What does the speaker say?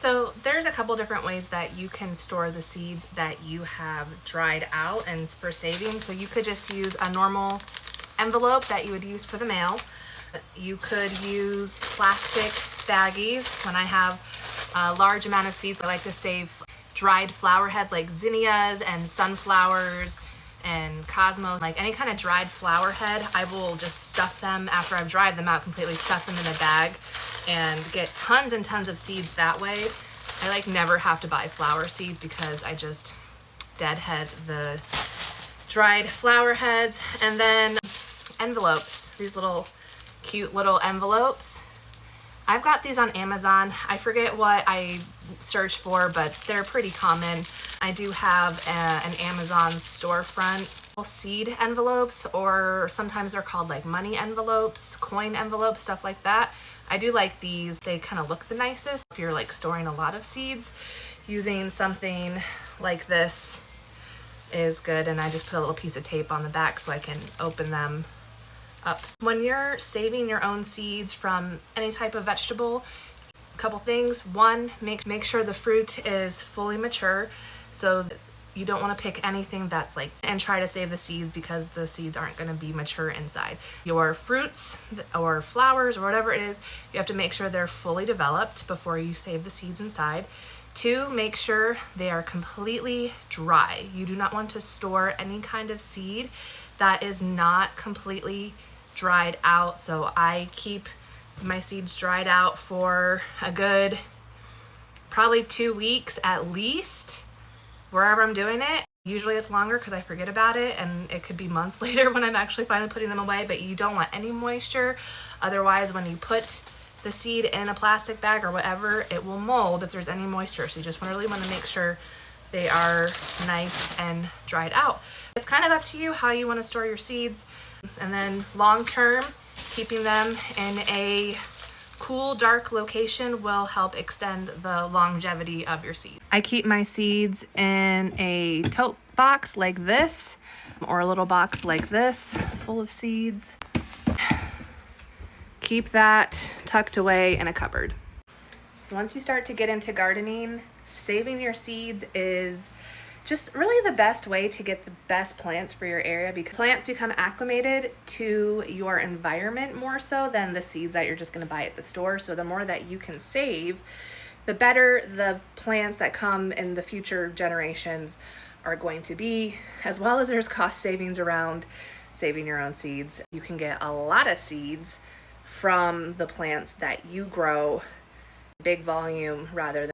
So there's a couple different ways that you can store the seeds that you have dried out and for saving. So you could just use a normal envelope that you would use for the mail. You could use plastic baggies. When I have a large amount of seeds, I like to save dried flower heads like zinnias and sunflowers and cosmos, like any kind of dried flower head. I will just stuff them after I've dried them out completely, stuff them in a bag and get tons and tons of seeds that way. I like never have to buy flower seeds because I just deadhead the dried flower heads. And then envelopes, these little cute little envelopes. I've got these on Amazon. I forget what I searched for, but they're pretty common. I do have an Amazon storefront seed envelopes, or sometimes they're called like money envelopes, coin envelopes, stuff like that. I do like these. They kind of look the nicest. If you're like storing a lot of seeds, using something like this is good. And I just put a little piece of tape on the back so I can open them up. When you're saving your own seeds from any type of vegetable, a couple things. One, make sure the fruit is fully mature. So you don't want to pick anything that's like, and try to save the seeds because the seeds aren't going to be mature inside. Your fruits or flowers or whatever it is, you have to make sure they're fully developed before you save the seeds inside. Two, make sure they are completely dry. You do not want to store any kind of seed that is not completely dried out. So I keep my seeds dried out for a good probably 2 weeks at least, wherever I'm doing it. Usually it's longer because I forget about it and it could be months later when I'm actually finally putting them away, but you don't want any moisture. Otherwise, when you put the seed in a plastic bag or whatever, it will mold if there's any moisture. So you just really want to make sure they are nice and dried out. It's kind of up to you how you want to store your seeds. And then long term, keeping them in a cool, dark location will help extend the longevity of your seeds. I keep my seeds in a tote box like this, or a little box like this, full of seeds. Keep that tucked away in a cupboard. So once you start to get into gardening, saving your seeds is just really the best way to get the best plants for your area, because plants become acclimated to your environment more so than the seeds that you're just going to buy at the store. So the more that you can save, the better the plants that come in the future generations are going to be, as well as there's cost savings around saving your own seeds. You can get a lot of seeds from the plants that you grow, big volume rather than